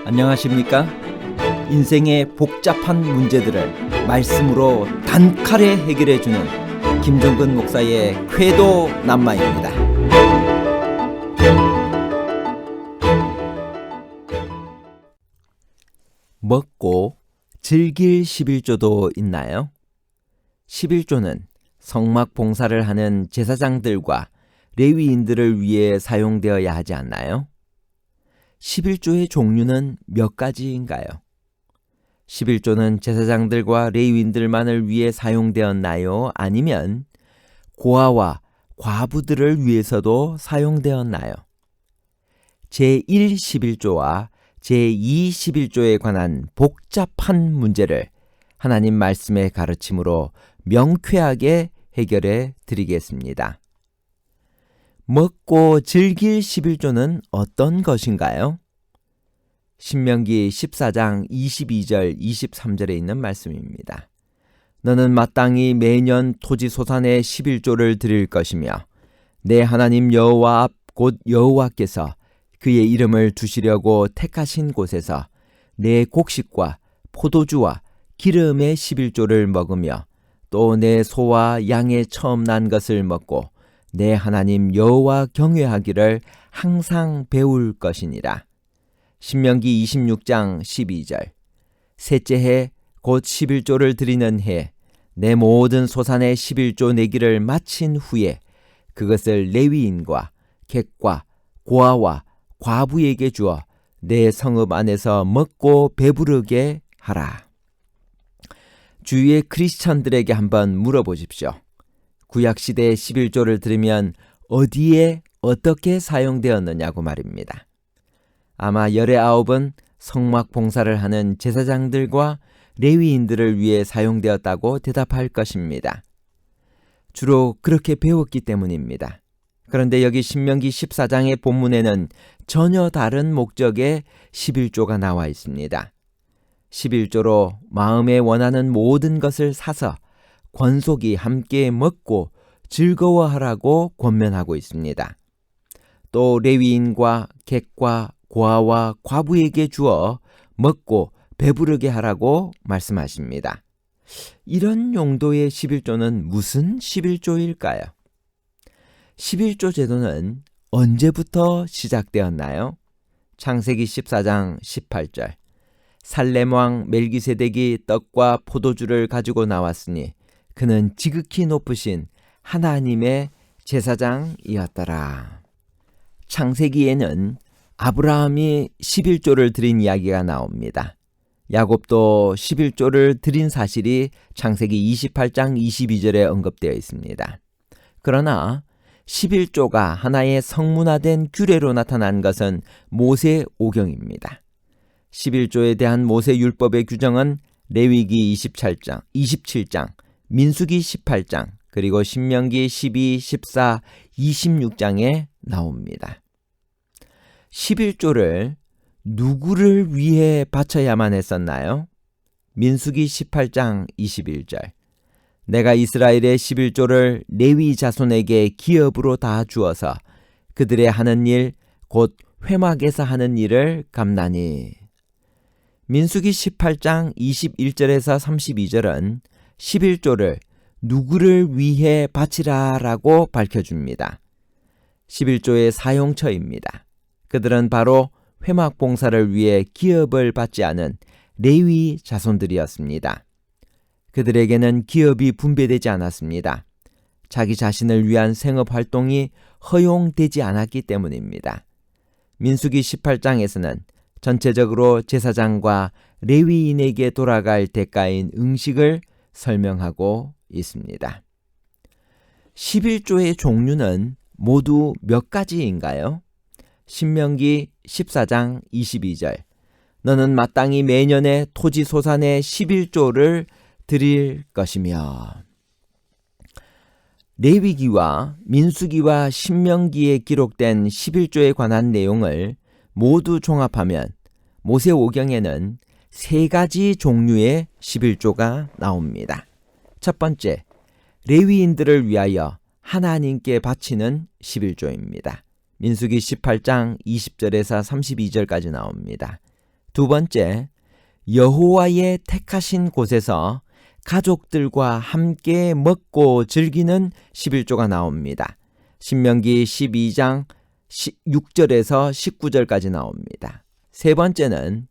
안녕하십니까? 인생의 복잡한 문제들을 말씀으로 단칼에 해결해주는 김종근 목사의 쾌도 남마입니다. 먹고 즐길 11조도 있나요? 11조는 성막 봉사를 하는 제사장들과 레위인들을 위해 사용되어야 하지 않나요? 11조의 종류는 몇 가지인가요? 11조는 제사장들과 레위인들만을 위해 사용되었나요? 아니면 고아와 과부들을 위해서도 사용되었나요? 제1 11조와 제2 11조에 관한 복잡한 문제를 하나님 말씀의 가르침으로 명쾌하게 해결해 드리겠습니다. 먹고 즐길 11조는 어떤 것인가요? 신명기 14장 22절 23절에 있는 말씀입니다. 너는 마땅히 매년 토지 소산의 11조를 드릴 것이며 내 하나님 여호와 앞 곧 여호와께서 그의 이름을 두시려고 택하신 곳에서 내 곡식과 포도주와 기름의 11조를 먹으며 또 내 소와 양의 처음 난 것을 먹고 내 하나님 여호와 경외하기를 항상 배울 것이니라. 신명기 26장 12절. 셋째 해 곧 11조를 드리는 해 내 모든 소산의 11조 내기를 마친 후에 그것을 레위인과 객과 고아와 과부에게 주어 내 성읍 안에서 먹고 배부르게 하라. 주위의 크리스천들에게 한번 물어보십시오. 구약시대에 11조를 들으면 어디에 어떻게 사용되었느냐고 말입니다. 아마 19은 성막 봉사를 하는 제사장들과 레위인들을 위해 사용되었다고 대답할 것입니다. 주로 그렇게 배웠기 때문입니다. 그런데 여기 신명기 14장의 본문에는 전혀 다른 목적의 11조가 나와 있습니다. 11조로 마음에 원하는 모든 것을 사서 권속이 함께 먹고 즐거워하라고 권면하고 있습니다. 또 레위인과 객과 고아와 과부에게 주어 먹고 배부르게 하라고 말씀하십니다. 이런 용도의 11조는 무슨 11조일까요? 11조 제도는 언제부터 시작되었나요? 창세기 14장 18절. 살렘왕 멜기세덱이 떡과 포도주를 가지고 나왔으니 그는 지극히 높으신 하나님의 제사장이었더라. 창세기에는 아브라함이 11조를 드린 이야기가 나옵니다. 야곱도 11조를 드린 사실이 창세기 28장 22절에 언급되어 있습니다. 그러나 11조가 하나의 성문화된 규례로 나타난 것은 모세 오경입니다. 11조에 대한 모세 율법의 규정은 레위기 27장, 민수기 18장, 그리고 신명기 12, 14, 26장에 나옵니다. 11조를 누구를 위해 바쳐야만 했었나요? 민수기 18장 21절. 내가 이스라엘의 11조를 레위 자손에게 기업으로 다 주어서 그들의 하는 일, 곧 회막에서 하는 일을 갚나니. 민수기 18장 21절에서 32절은 11조를 누구를 위해 바치라라고 밝혀줍니다. 11조의 사용처입니다. 그들은 바로 회막 봉사를 위해 기업을 받지 않은 레위 자손들이었습니다. 그들에게는 기업이 분배되지 않았습니다. 자기 자신을 위한 생업 활동이 허용되지 않았기 때문입니다. 민수기 18장에서는 전체적으로 제사장과 레위인에게 돌아갈 대가인 응식을 설명하고 있습니다. 11조의 종류는 모두 몇 가지인가요? 신명기 14장 22절. 너는 마땅히 매년에 토지 소산의 11조를 드릴 것이며. 레위기와 민수기와 신명기에 기록된 11조에 관한 내용을 모두 종합하면 모세오경에는 세 가지 종류의 11조가 나옵니다. 첫 번째, 레위인들을 위하여 하나님께 바치는 11조입니다. 민수기 18장 20절에서 32절까지 나옵니다. 두 번째, 여호와의 택하신 곳에서 가족들과 함께 먹고 즐기는 11조가 나옵니다. 신명기 12장 6절에서 19절까지 나옵니다. 세 번째는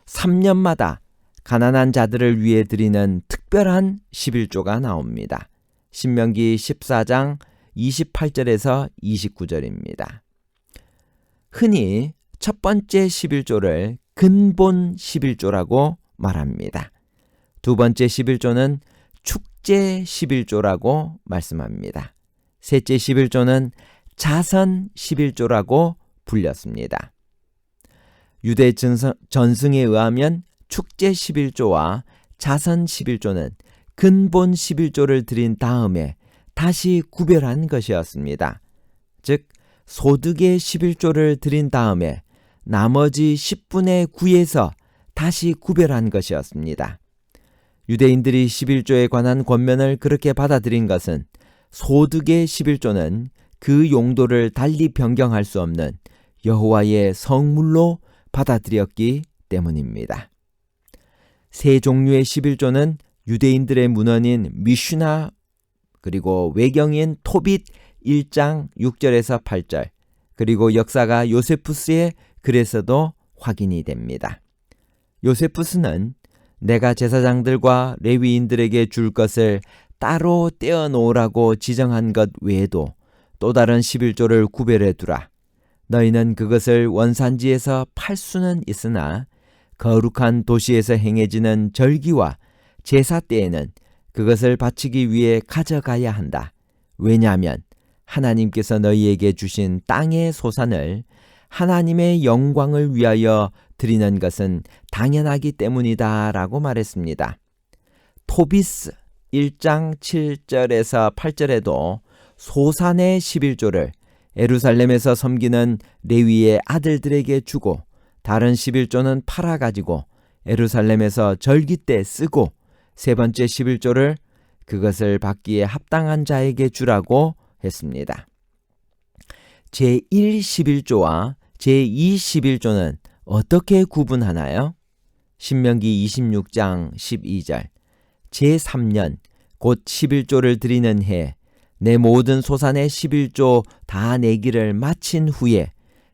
3년마다 가난한 자들을 위해 드리는 특별한 11조가 나옵니다. 신명기 14장 28절에서 29절입니다. 흔히 첫 번째 11조를 근본 11조라고 말합니다. 두 번째 11조는 축제 11조라고 말씀합니다. 셋째 11조는 자선 11조라고 불렸습니다. 유대 전승에 의하면 축제 11조와 자선 11조는 근본 11조를 드린 다음에 다시 구별한 것이었습니다. 즉 소득의 11조를 드린 다음에 나머지 10분의 9에서 다시 구별한 것이었습니다. 유대인들이 11조에 관한 권면을 그렇게 받아들인 것은 소득의 11조는 그 용도를 달리 변경할 수 없는 여호와의 성물로 받아들였기 때문입니다. 세 종류의 11조는 유대인들의 문헌인 미슈나 그리고 외경인 토빗 1장 6절에서 8절 그리고 역사가 요세푸스의 글에서도 확인이 됩니다. 요세푸스는 내가 제사장들과 레위인들에게 줄 것을 따로 떼어놓으라고 지정한 것 외에도 또 다른 11조를 구별해 두라. 너희는 그것을 원산지에서 팔 수는 있으나 거룩한 도시에서 행해지는 절기와 제사 때에는 그것을 바치기 위해 가져가야 한다. 왜냐하면 하나님께서 너희에게 주신 땅의 소산을 하나님의 영광을 위하여 드리는 것은 당연하기 때문이다 라고 말했습니다. 토비스 1장 7절에서 8절에도 소산의 11조를 예루살렘에서 섬기는 레위의 아들들에게 주고 다른 11조는 팔아가지고 예루살렘에서 절기 때 쓰고 세 번째 11조를 그것을 받기에 합당한 자에게 주라고 했습니다. 제1 11조와 제2 11조는 어떻게 구분하나요? 신명기 26장 12절 제3년 곧 11조를 드리는 해 내 모든 소산의 11조 다 내기를 마친 후에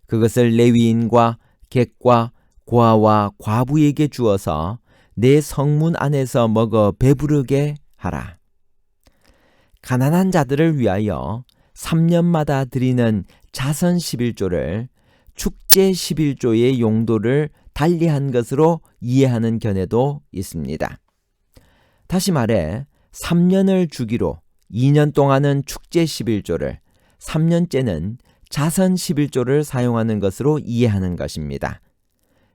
그것을 레위인과 객과 고아와 과부에게 주어서 내 성문 안에서 먹어 배부르게 하라. 가난한 자들을 위하여 3년마다 드리는 자선 11조를 축제 11조의 용도를 달리한 것으로 이해하는 견해도 있습니다. 다시 말해 3년을 주기로 2년 동안은 축제 11조를 3년째는 자선 11조를 사용하는 것으로 이해하는 것입니다.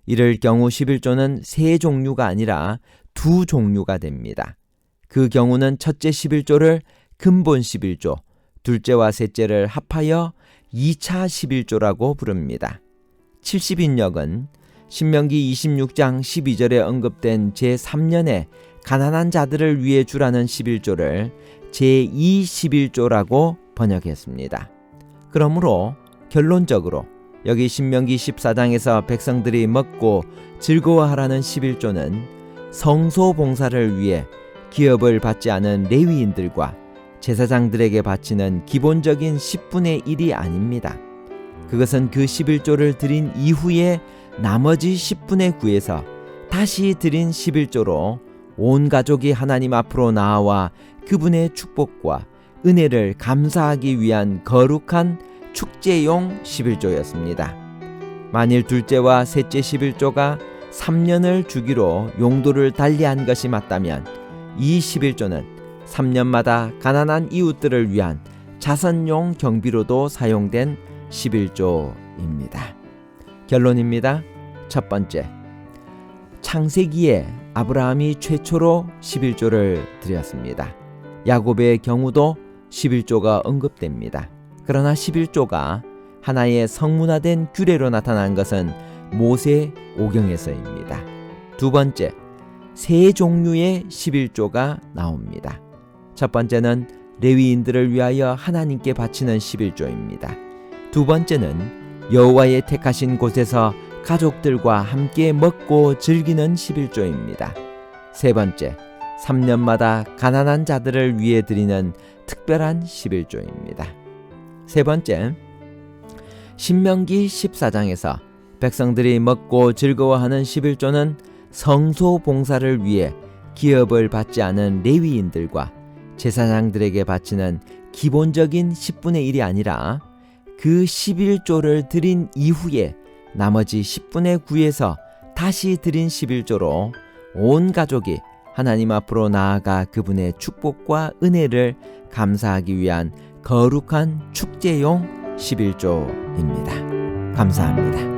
이럴 경우 11조는 세 종류가 아니라 두 종류가 됩니다. 그 경우는 첫째 11조를 근본 11조, 둘째와 셋째를 합하여 2차 11조라고 부릅니다. 70인역은 신명기 26장 12절에 언급된 제3년에 가난한 자들을 위해 주라는 11조를 제2 11조라고 번역했습니다. 그러므로 결론적으로 여기 신명기 14장에서 백성들이 먹고 즐거워하라는 11조는 성소 봉사를 위해 기업을 받지 않은 레위인들과 제사장들에게 바치는 기본적인 10분의 1이 아닙니다. 그것은 그 11조를 드린 이후에 나머지 10분의 9에서 다시 드린 11조로 온 가족이 하나님 앞으로 나아와 그분의 축복과 은혜를 감사하기 위한 거룩한 축제용 11조였습니다. 만일 둘째와 셋째 11조가 3년을 주기로 용도를 달리한 것이 맞다면 이 11조는 3년마다 가난한 이웃들을 위한 자선용 경비로도 사용된 11조입니다. 결론입니다. 첫 번째, 창세기에 아브라함이 최초로 11조를 드렸습니다. 야곱의 경우도 11조가 언급됩니다. 그러나 11조가 하나의 성문화된 규례로 나타난 것은 모세 오경에서입니다. 두 번째, 세 종류의 11조가 나옵니다. 첫 번째는 레위인들을 위하여 하나님께 바치는 11조입니다. 두 번째는 여호와의 택하신 곳에서 가족들과 함께 먹고 즐기는 11조입니다. 세 번째, 3년마다 가난한 자들을 위해 드리는 특별한 11조입니다. 세 번째, 신명기 14장에서 백성들이 먹고 즐거워하는 11조는 성소 봉사를 위해 기업을 받지 않은 레위인들과 제사장들에게 바치는 기본적인 10분의 1이 아니라 그 11조를 드린 이후에 나머지 10분의 9에서 다시 드린 11조로 온 가족이 하나님 앞으로 나아가 그분의 축복과 은혜를 감사하기 위한 거룩한 축제용 11조입니다. 감사합니다.